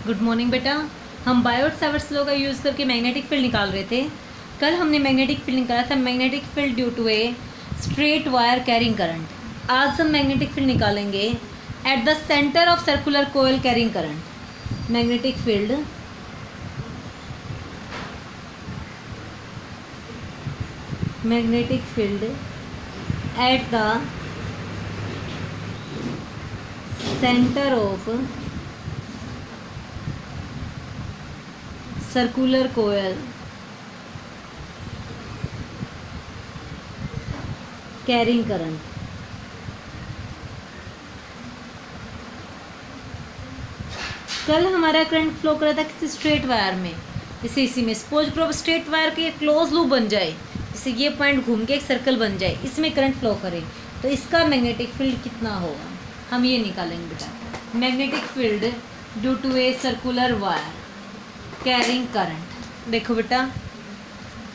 Good morning बेटा। हम Biot Savart's law का यूज़ करके मैग्नेटिक फील्ड निकाल रहे थे। कल हमने मैग्नेटिक फील्ड निकाला था, magnetic field due to a straight wire carrying current. आज हम मैग्नेटिक फील्ड निकालेंगे at the centre of circular coil carrying current. Magnetic field at the centre of circular coil carrying current. कल हमारा current flow कर रहा था किसी straight wire में, जैसे इसी में सपोज करो स्ट्रेट वायर के क्लोज लूप बन जाए, जैसे ये पॉइंट घूम के एक सर्कल बन जाए, इसमें करंट फ्लो करे तो इसका मैग्नेटिक फील्ड कितना होगा, हम ये निकालेंगे बेटा। Magnetic field due to a circular wire carrying current. देखो बेटा,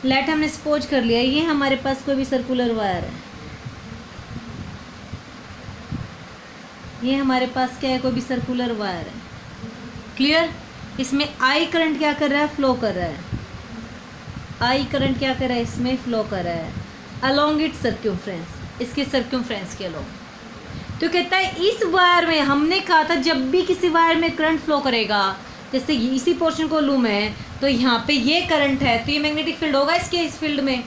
लेट हमने सपोज कर लिया ये हमारे पास कोई भी सर्कुलर वायर है, ये हमारे पास क्या है, कोई भी सर्कुलर वायर है। क्लियर? इसमें आई करंट क्या कर रहा है, फ्लो कर रहा है। आई करंट क्या कर रहा है, इसमें फ्लो कर रहा है अलोंग इट सर्क्यूमफ्रेंस, इसके सर्क्यूमफ्रेंस के अलोंग। तो कहता है इस वायर में, हमने कहा था जब भी किसी वायर में करंट फ्लो करेगा, जैसे इसी पोर्शन को लूँ मैं, तो यहाँ पे ये करंट है तो ये मैग्नेटिक फील्ड होगा इसके, इस फील्ड में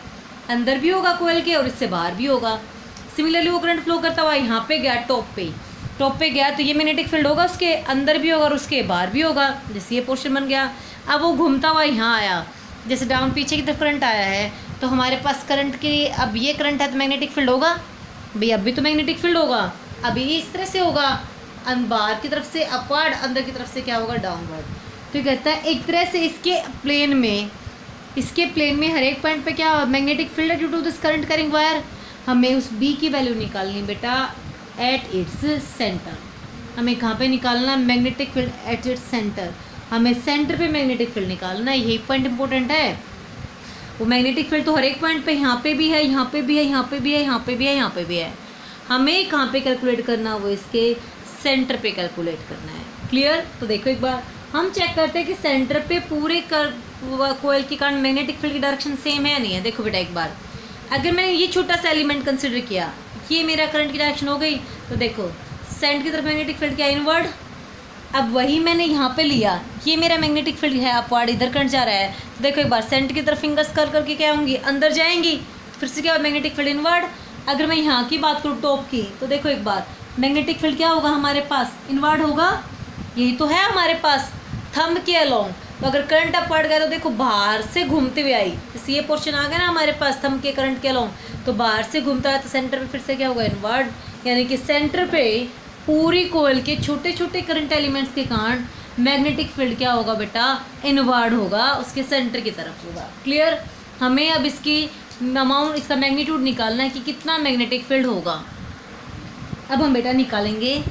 अंदर भी होगा कोयल के और इससे बाहर भी होगा। सिमिलरली वो करंट फ्लो करता हुआ यहाँ पे गया, टॉप पे गया तो ये मैग्नेटिक फील्ड होगा, उसके अंदर भी होगा और उसके बाहर भी होगा। जैसे ये पोर्शन बन गया, अब वो घूमता हुआ यहाँ आया, जैसे डाउन पीछे की तरफ करंट आया है तो हमारे पास करंट की, अब ये करंट है तो मैग्नेटिक फील्ड होगा भाई, अब भी तो मैग्नेटिक फील्ड होगा, अभी इस तरह से होगा, बाहर की तरफ से अपवर्ड, अंदर की तरफ से क्या होगा, डाउनवर्ड। तो कहता है एक तरह से इसके प्लेन में हर एक पॉइंट पे क्या मैग्नेटिक फील्ड है due to this current carrying wire. हमें उस बी की वैल्यू निकालनी बेटा एट इट्स सेंटर। हमें कहाँ पे निकालना, magnetic field eight its centre. हमें सेंटर पे मैग्नेटिक फील्ड निकालना है, यही पॉइंट इंपॉर्टेंट है। वो मैग्नेटिक फील्ड तो हर एक पॉइंट पे, यहाँ पे भी है, यहाँ पे भी है, यहाँ पे भी है, यहाँ पे भी है, यहाँ पे भी है। हमें कहाँ पे कैलकुलेट करना, वो इसके सेंटर पे कैलकुलेट करना है। क्लियर? तो देखो एक बार हम चेक करते हैं कि सेंटर पे पूरे कोयल के कारण मैग्नेटिक फील्ड की डायरेक्शन सेम है या नहीं है। देखो बेटा एक बार, अगर मैंने ये छोटा सा एलिमेंट कंसिडर किया, ये मेरा करंट की डायरेक्शन हो गई, तो देखो सेंटर की तरफ मैग्नेटिक फील्ड क्या, इनवर्ड। अब वही मैंने यहाँ पे लिया, ये मेरा मैग्नेटिक फील्ड है अपवर्ड, इधर करंट जा रहा है, तो देखो एक बार सेंटर की तरफ फिंगर्स कर करके क्या होंगी, अंदर जाएंगी, फिर से क्या मैग्नेटिक फील्ड इनवर्ड। अगर मैं यहाँ की बात करूँ टॉप की, तो देखो एक बार मैग्नेटिक फील्ड क्या होगा हमारे पास, इनवर्ड होगा, यही तो है हमारे पास थंब के अलोंग। तो अगर करंट अब पड़ गया तो देखो बाहर से घूमते हुए आई, जैसे ये पोर्शन आ गया ना हमारे पास थंब के करंट के अलोंग, तो बाहर से घूमता है तो सेंटर पे फिर से क्या होगा, इनवर्ड। यानी कि सेंटर पे पूरी कोयल के छोटे छोटे करंट एलिमेंट्स के कारण मैग्नेटिक फील्ड क्या होगा बेटा, इनवर्ड होगा, उसके सेंटर की तरफ होगा। क्लियर? हमें अब इसकी अमाउंट, इसका मैग्नीट्यूड निकालना है कि कितना मैग्नेटिक फील्ड होगा। अब हम बेटा निकालेंगे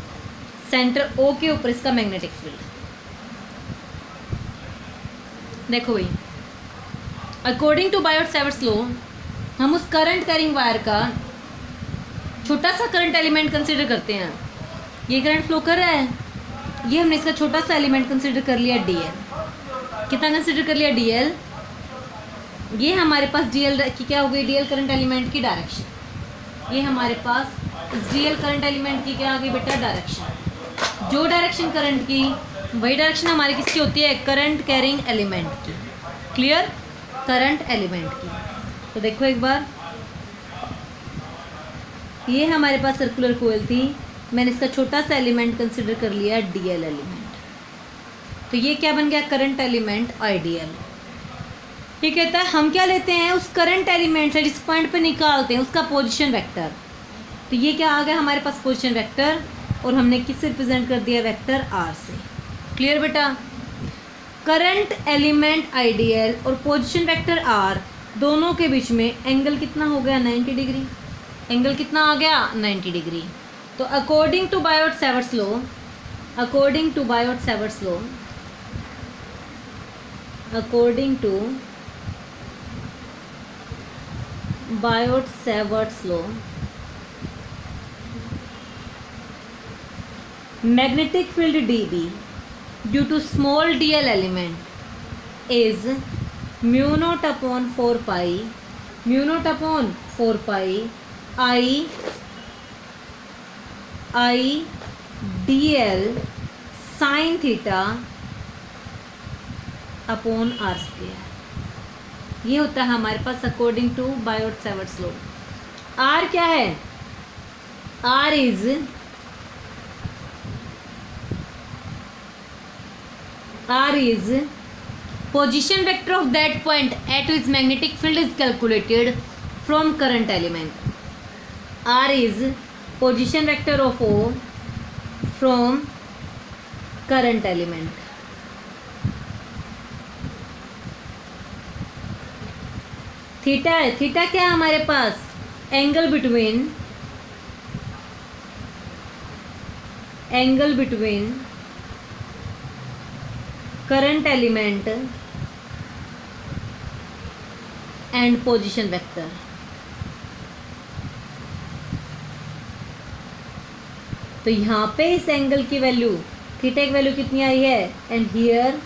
सेंटर ओ के ऊपर इसका मैग्नेटिक फील्ड। देखो भाई, अकॉर्डिंग टू बायोट-सावर्ट्स लॉ, हम उस करंट कैरिंग वायर का छोटा सा करंट एलिमेंट कंसिडर करते हैं। ये करंट फ्लो कर रहा है, ये हमने इसका छोटा सा एलिमेंट कंसिडर कर लिया डीएल। कितना कंसिडर कर लिया, डीएल। ये हमारे पास डीएल की क्या हो गई, डीएल करंट एलिमेंट की डायरेक्शन। ये हमारे पास डीएल करंट एलिमेंट की क्या आ गई बेटा, डायरेक्शन। जो डायरेक्शन करंट की, वही डायरेक्शन हमारी किसकी होती है, करंट कैरिंग एलिमेंट की। क्लियर? करंट एलिमेंट की। तो देखो एक बार, ये हमारे पास सर्कुलर कोयल थी, मैंने इसका छोटा सा एलिमेंट कंसिडर कर लिया डीएल एलिमेंट, तो ये क्या बन गया, करंट एलिमेंट आईडीएल। ये कहता है हम क्या लेते हैं, उस करंट एलिमेंट से जिस पॉइंट पे निकालते हैं उसका पोजीशन वेक्टर। तो ये क्या आ गया हमारे पास, पोजीशन वेक्टर, और हमने किससे रिप्रेजेंट कर दिया, वेक्टर आर से। क्लियर बेटा? करंट एलिमेंट आईडीएल और पोजीशन वेक्टर आर दोनों के बीच में एंगल कितना हो गया, 90 डिग्री। एंगल कितना आ गया, 90 डिग्री। तो according to Biot Savart's law, according to Biot Savart's law, according to Biot Savart's law, magnetic field DB due to small DL element is mu naught upon 4 pi, mu naught upon 4 pi I D L sine theta upon R square. ये होता है हमारे पास according to Biot Savart's law. R क्या है? R is position vector of that point at which magnetic field is calculated from current element. R is position vector of O from current element. Theta है, theta क्या है हमारे पास? Angle between current element and position vector. तो यहाँ पे इस angle की वैल्यू, थीटा की वैल्यू कितनी आई है? And here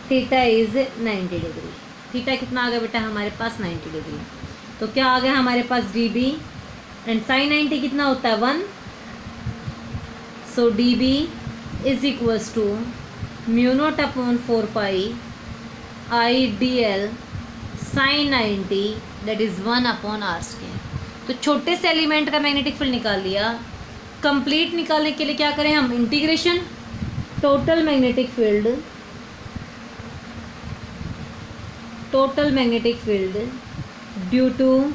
theta is 90 degree. Theta कितना आ गया बेटा हमारे पास? 90 डिग्री। तो क्या आ गया हमारे पास? dB एंड साइन 90 कितना होता है? 1। So dB is equals to mu naught upon 4 pi I D L sine 90 that is 1 upon R square. तो छोटे से एलिमेंट का मैग्नेटिक फील्ड निकाल लिया। कंप्लीट निकालने के लिए क्या करें हम? Integration total magnetic field due to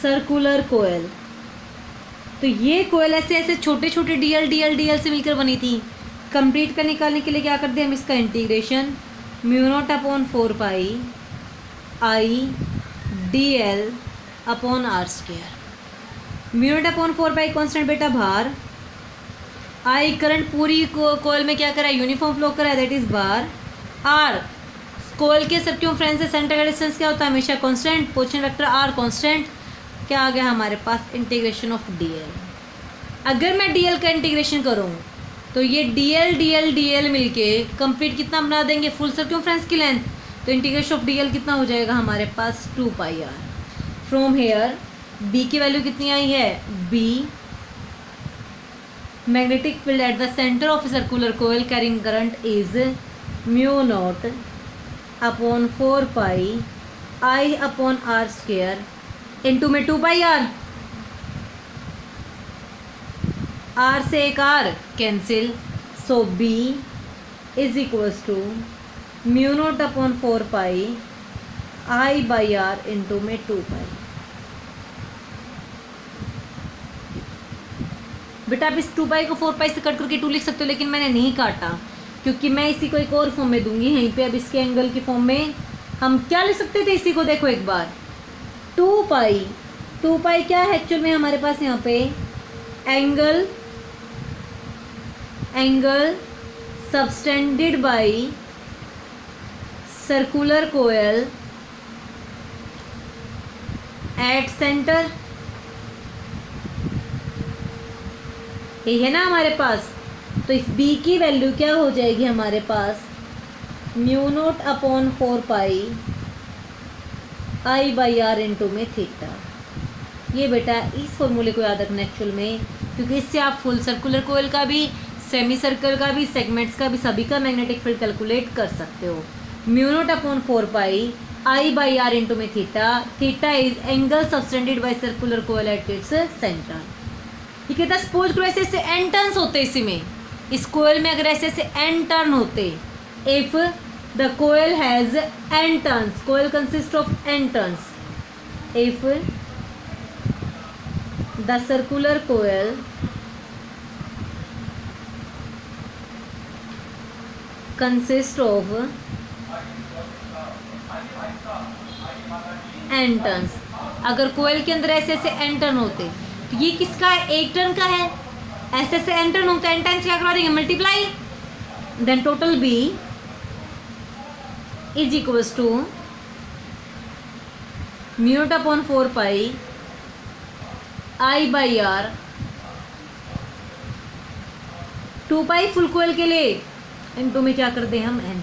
circular coil. तो ये कोयल ऐसे ऐसे छोटे छोटे डीएल से मिलकर बनी थी। कंप्लीट का निकालने के लिए क्या कर दिया हम? इसका integration mu naught upon 4 pi I D L upon R square. Mu naught upon 4 pi constant बेटा बार, आई करंट पूरी कोयल में क्या करा है? यूनिफॉर्म फ्लो करा है, दैट इज बार। आर कोयल के सर्कमफ्रेंस से सेंटर का डिस्टेंस क्या होता है? हमेशा constant. Position vector R constant. क्या आ गया हमारे पास? Integration of DL. अगर मैं डीएल का इंटीग्रेशन करूँ तो ये डीएल मिलके कंप्लीट कितना बना देंगे? फुल सर्कमफ्रेंस की लेंथ। तो इंटीग्रेशन ऑफ डीएल कितना हो जाएगा हमारे पास? 2 pi R. From here B की वैल्यू कितनी आई है? B magnetic field at the centre of circular coil carrying current is mu naught upon 4 pi I upon R square into में 2 पाई आर। आर से एक R cancel, so B is equals to mu naught upon 4 pi I by R into में 2 पाई। बेटा आप इस 2 पाई को 4 पाई से cut करके 2 लिख सकते हो, लेकिन मैंने नहीं काटा क्योंकि मैं इसी को एक और फॉर्म में दूंगी यहीं पे। अब इसके एंगल की फॉर्म में हम क्या लिख सकते थे? इसी को देखो एक बार, 2 पाई क्या है एक्चुअल में हमारे पास यहाँ पे? Angle subtended by circular coil at centre. ये है ना हमारे पास। तो इस b की वैल्यू क्या हो जाएगी हमारे पास? Mu naught upon 4 pi I by R into में थीटा। ये बेटा इस फॉर्मूले को याद रखना एक्चुअल में, क्योंकि इससे आप फुल सर्कुलर कोयल का भी, सेमी सर्कल का भी, सेगमेंट्स का भी, सभी का मैग्नेटिक फील्ड कैलकुलेट कर सकते हो। Mu naught upon 4 pi I by R into में theta. Theta is angle subtended by circular coil at its centre. ये कहता है सपोज करो ऐसे ऐसे एन टर्न्स होते इसी में, इस कोयल में अगर ऐसे ऐसे एन टर्न होते, if the coil has N turns, coil consist of N turns, if the circular coil consist of N turns, अगर कोयल के अंदर ऐसे ऐसे एन टर्न होते, तो ये किसका है? एक टर्न का है। ऐसे ऐसे एन टर्न होता है, एन टाइम्स क्या करवा देंगे? Multiply. Then total B is equals to mu naught upon 4 pi I by R 2 pi full coil के लिए इनटू में क्या कर दें हम n।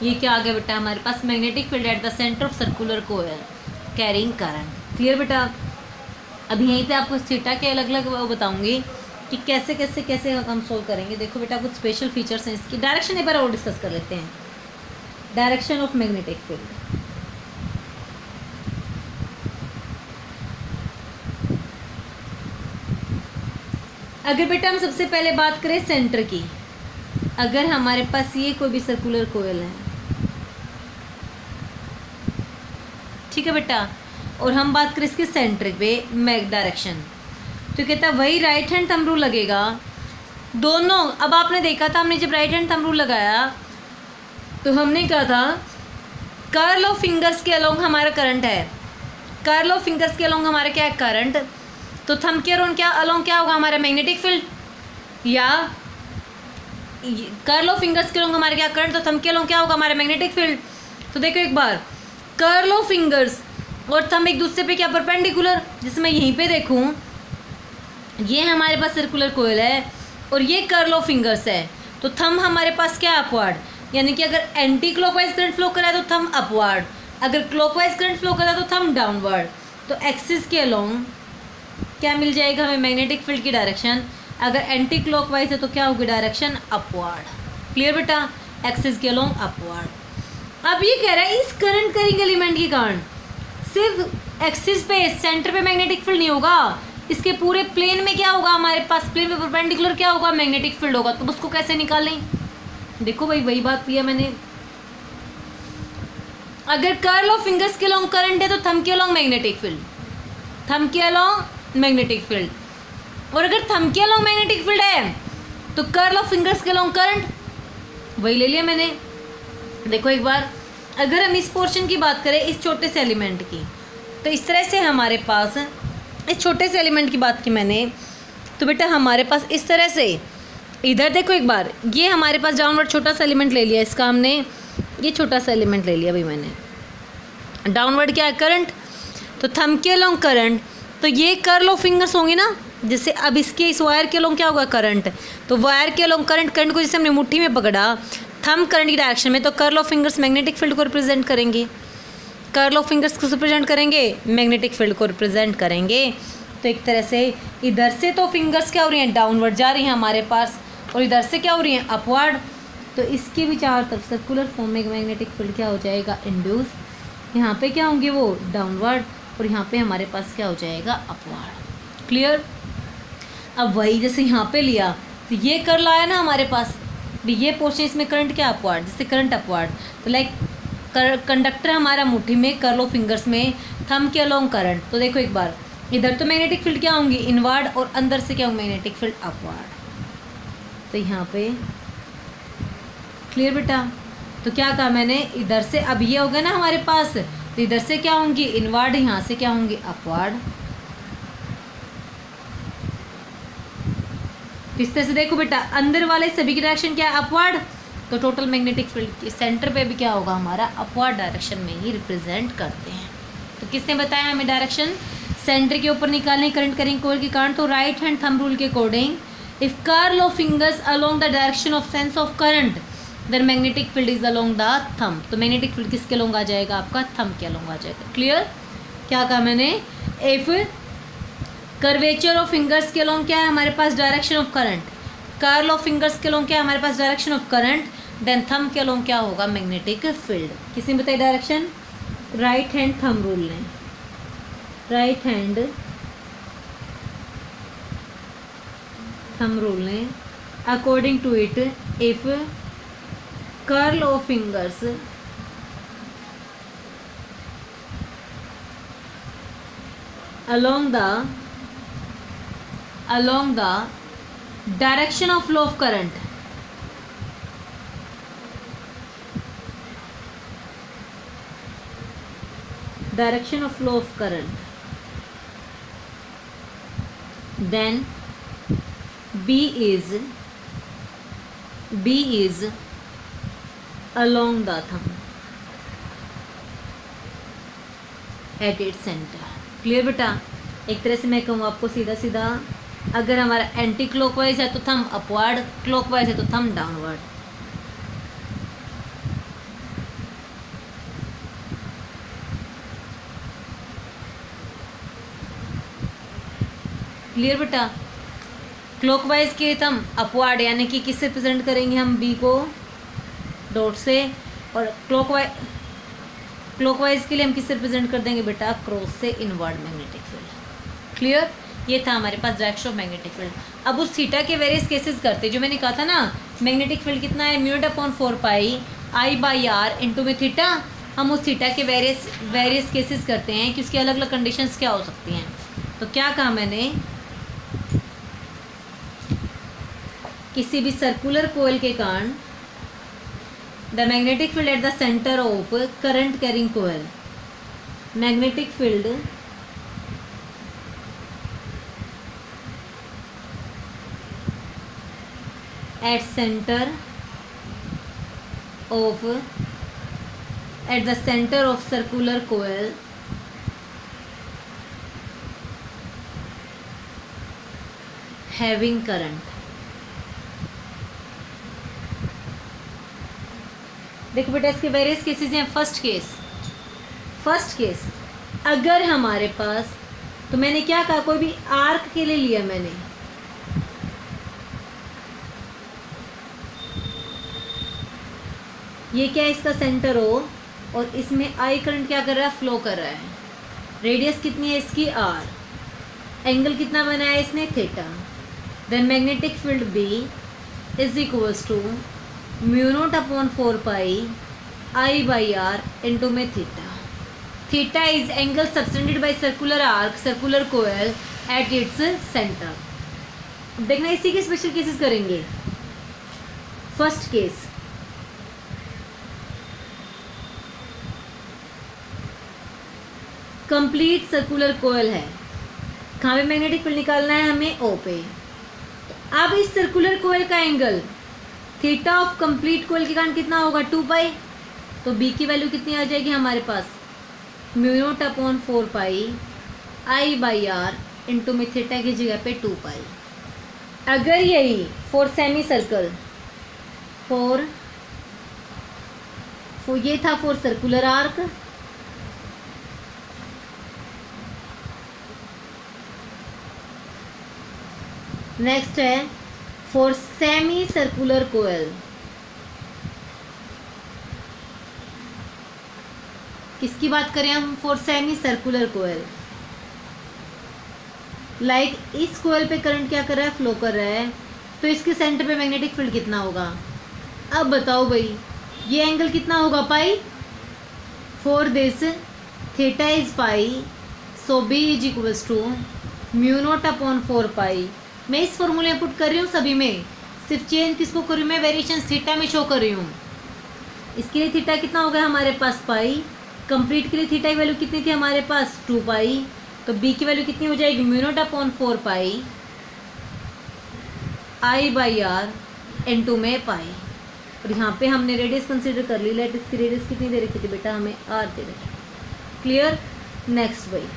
ये क्या आ गया बेटा हमारे पास magnetic field at the centre of circular coil carrying current. Clear बेटा। अब यहीं पे आपको थीटा के अलग अलग वो बताऊंगी कि कैसे कैसे कैसे हम सोल्व करेंगे। देखो बेटा कुछ स्पेशल फीचर्स हैं इसकी। डायरेक्शन एक बार और डिस्कस कर लेते हैं। डायरेक्शन ऑफ मैग्नेटिक फील्ड, अगर बेटा हम सबसे पहले बात करें सेंटर की, अगर हमारे पास ये कोई भी सर्कुलर कोयल है, ठीक है बेटा, और हम बात करें इसके सेंटर पे मैग डायरेक्शन, तो कहता है वही राइट हैंड थंब रूल लगेगा दोनों। अब आपने देखा था हमने जब राइट हैंड थंब रूल लगाया तो हमने कहा था कर्ल ऑफ फिंगर्स के अलोंग हमारा करंट है, कर्ल ऑफ फिंगर्स के अलोंग हमारा क्या है करंट, तो थंब के अलोंग क्या होगा हमारा मैग्नेटिक फील्ड, या कर्ल ऑफ फिंगर्स के अलोंग हमारा क्या करंट, तो थंब के अलोंग क्या होगा हमारा मैग्नेटिक फील्ड। तो देखो एक बार कर्ल ऑफ फिंगर्स और थंब एक दूसरे पे क्या परपेंडिकुलर, जिसमें मैं यहीं पे देखूं ये हमारे पास सर्कुलर कोयल है और ये कर्ल ऑफ फिंगर्स है, तो थंब हमारे पास क्या अपवर्ड, यानी कि अगर एंटी क्लॉकवाइज करंट फ्लो कर रहा है तो थंब अपवर्ड, अगर क्लॉकवाइज करंट फ्लो कर रहा है तो थंब डाउनवर्ड। तो एक्सिस के अलोंग क्या मिल जाएगा हमें मैग्नेटिक फील्ड की डायरेक्शन, अगर एंटी क्लॉकवाइज है तो क्या होगी डायरेक्शन अपवर्ड। क्लियर बेटा, एक्सिस के अलोंग अपवर्ड। अब ये कह रहा है इस करंट कैरिंग एलिमेंट के कारण सिर्फ एक्सिस पे सेंटर पे मैग्नेटिक फील्ड नहीं होगा, इसके पूरे प्लेन में क्या होगा हमारे पास, प्लेन पे परपेंडिकुलर क्या होगा मैग्नेटिक फील्ड होगा। तो उसको कैसे निकालें, देखो भाई वही बात किया मैंने, अगर कर्ल ऑफ फिंगर्स के अलोंग करंट है तो थंब के अलोंग मैग्नेटिक फील्ड, थंब के अलोंग मैग्नेटिक फील्ड, और अगर थंब के अलोंग मैग्नेटिक फील्ड है तो कर्ल ऑफ फिंगर्स के अलोंग करंट, वही ले लिया मैंने। देखो एक बार अगर हम इस पोर्शन की बात करें इस छोटे से एलिमेंट की, तो इस तरह से हमारे पास इस छोटे से एलिमेंट की बात की मैंने, तो बेटा हमारे पास इस तरह से इधर देखो एक बार, ये हमारे पास डाउनवर्ड छोटा सा एलिमेंट ले लिया, इसका हमने ये छोटा सा एलिमेंट ले लिया भाई मैंने, डाउनवर्ड क्या है करंट, तो थंब के अलोंग करंट, तो ये कर्ल ऑफ फिंगर्स होंगे ना, जैसे अब इसके इस वायर के अलोंग क्या होगा करंट, तो वायर के अलोंग करंट, करंट को जैसे हमने मुट्ठी में पकड़ा थंब करंट की डायरेक्शन में, तो curl of fingers magnetic field को रिप्रेजेंट करेंगे, कर्ल ऑफ फिंगर्स को रिप्रेजेंट करेंगे मैग्नेटिक फील्ड को रिप्रेजेंट करेंगे। तो एक तरह से इधर से तो फिंगर्स क्या हो रही हैं डाउनवर्ड जा रही हैं हमारे पास, और इधर से क्या हो रही हैं अपवर्ड, तो इसके भी चारों तरफ सर्कुलर फॉर्म में मैग्नेटिक फील्ड क्या हो जाएगा इंड्यूस, यहाँ पे क्या होंगे वो डाउनवर्ड, और यहाँ पे हमारे पास क्या हो जाएगा अपवर्ड। क्लियर। अब वही जैसे यहाँ पे लिया तो ये कर्ल आया ना हमारे पास, ये पोर्शन इसमें करंट क्या अपवर्ड, जैसे करंट अपवर्ड, तो लाइक कंडक्टर हमारा मुट्ठी में कर्ल ऑफ फिंगर्स में थंब के अलोंग करंट, तो देखो एक बार इधर तो मैग्नेटिक फील्ड क्या होंगी इनवर्ड, और अंदर से क्या होंगे मैग्नेटिक फील्ड अपवर्ड। तो यहाँ पे क्लियर बेटा, तो क्या कहा मैंने, इधर से अब ये हो गया ना हमारे पास, तो इधर से क्या होंगी इनवर्ड, यहाँ से क्या होंगे अपवर्ड। इस तरह से देखो बेटा अंदर वाले सभी की डायरेक्शन क्या है अपवर्ड, तो टोटल मैग्नेटिक फील्ड के सेंटर पे भी क्या होगा हमारा अपवर्ड डायरेक्शन में ही रिप्रेजेंट करते हैं। तो किसने बताया हमें डायरेक्शन सेंटर के ऊपर निकालने करंट कैरिंग कोयल के कारण, तो राइट हैंड थंब रूल के according if curl of fingers along the direction of sense of current then magnetic field is along the thumb, तो मैग्नेटिक फील्ड किसके अलोंग आ जाएगा आपका थंब के अलोंग आ जाएगा। क्लियर। क्या कहा मैंने, इफ कर्वेचर ऑफ फिंगर्स के अलोंग क्या है हमारे पास direction of current, curl of fingers के अलोंग क्या है हमारे पास direction of current, then thumb के अलोंग क्या होगा मैग्नेटिक फील्ड। किसने बताया direction, right hand thumb rule ने, राइट हैंड थंब रूल ने according to it if curl of fingers along the direction of flow of current, direction of flow of current, then B is along the thumb at its center। Clear बेटा, एक तरह से मैं कहूँ आपको सीधा सीधा, अगर हमारा एंटी क्लॉकवाइज है तो थंब अपवर्ड, क्लॉकवाइज है तो थंब डाउनवर्ड। क्लियर बेटा? क्लॉकवाइज के थंब अपवर्ड, यानी कि किससे प्रेजेंट करेंगे हम, बी को डॉट से, और क्लॉकवाइज के लिए हम किससे प्रेजेंट कर देंगे बेटा, क्रॉस से, इनवर्ड मैग्नेटिक फील्ड। क्लियर? ये था हमारे पास डायरेक्शन ऑफ मैग्नेटिक फील्ड। अब उस थीटा के वेरियस केसेस करते, जो मैंने कहा था ना, मैग्नेटिक फील्ड कितना है, mu naught upon 4 pi I by R into में थीटा। हम उस थीटा के वेरियस केसेस करते हैं कि उसकी अलग अलग कंडीशंस क्या हो सकती हैं। तो क्या कहा मैंने, किसी भी सर्कुलर कोयल के कारण the magnetic field at the centre of current carrying coil, magnetic field at center of at the center of circular coil having current। देखो बेटा इसके वेरियस केसेस हैं। फर्स्ट केस अगर हमारे पास, तो मैंने क्या कहा, कोई भी आर्क के लिए लिया मैंने, ये क्या है, इसका सेंटर हो, और इसमें आई करंट क्या कर रहा है, फ्लो कर रहा है। रेडियस कितनी है इसकी, आर। एंगल कितना बनाया है इसने, theta. Then magnetic field B is equals to mu naught upon 4 pi I by R into में theta. Theta is angle subtended by circular coil at its centre. देखना इसी के स्पेशल केसेस करेंगे। First case, complete circular coil है, कहाँ पे magnetic field निकालना है हमें, ओ पे। तो अब इस सर्कुलर कोयल का एंगल थीटा ऑफ कंप्लीट कोयल के कारण कितना होगा, 2 पाई। तो बी की वैल्यू कितनी आ जाएगी हमारे पास, mu naught upon 4 pi I by R into में थीटा की जगह पे 2 पाई। अगर यही फॉर सेमी सर्कल, ये था फॉर सर्कुलर आर्क, नेक्स्ट है फॉर सेमी सर्कुलर कोयल। किसकी बात करें हम, for semi circular coil. Like इस कोयल पे करंट क्या कर रहा है, फ्लो कर रहा है, तो इसके सेंटर पे मैग्नेटिक फील्ड कितना होगा। अब बताओ भाई, ये एंगल कितना होगा, pi. For this theta is pi, so B is equals to mu naught upon 4 pi. मैं इस फॉर्मूले में पुट कर रही हूँ सभी में, सिर्फ चेंज किसको कर रही हूँ मैं, वेरिएशन थीटा में शो कर रही हूँ। इसके लिए थीटा कितना हो गया हमारे पास, पाई। कंप्लीट के लिए थीटा की वैल्यू कितनी थी हमारे पास, 2 पाई। तो बी की वैल्यू कितनी हो जाएगी, mu naught upon 4 pi I by R into में पाई। और यहाँ पे हमने रेडियस कंसीडर कर ली, लेट इसकी रेडियस कितनी दे रखी थी बेटा, हमें आर दे रखी। क्लियर? नेक्स्ट भाई,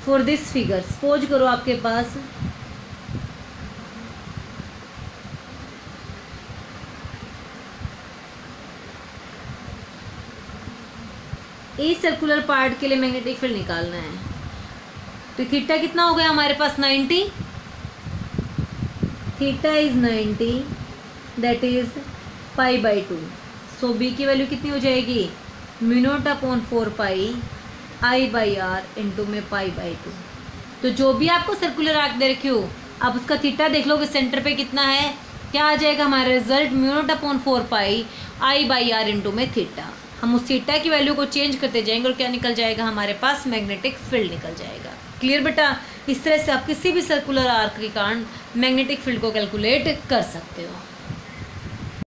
फॉर दिस फिगर सपोज करो आपके पास इस सर्कुलर पार्ट के लिए मैग्नेटिक फील्ड निकालना है। तो थीटा कितना हो गया हमारे पास, 90। Theta is 90, that is pi by 2। So B की वैल्यू कितनी हो जाएगी, mu naught upon 4 pi I by R into में पाई बाई 2। तो जो भी आपको सर्कुलर आर्क दे रखी हो, आप उसका थीटा देख लोगे सेंटर पे कितना है, क्या आ जाएगा हमारा result, mu naught upon 4 pi I by R into में थीटा। हम उस थीटा की वैल्यू को चेंज करते जाएंगे और क्या निकल जाएगा हमारे पास, मैग्नेटिक फील्ड निकल जाएगा। क्लियर बेटा? इस तरह से आप किसी भी सर्कुलर आर्क के कारण मैग्नेटिक फील्ड को कैलकुलेट कर सकते हो।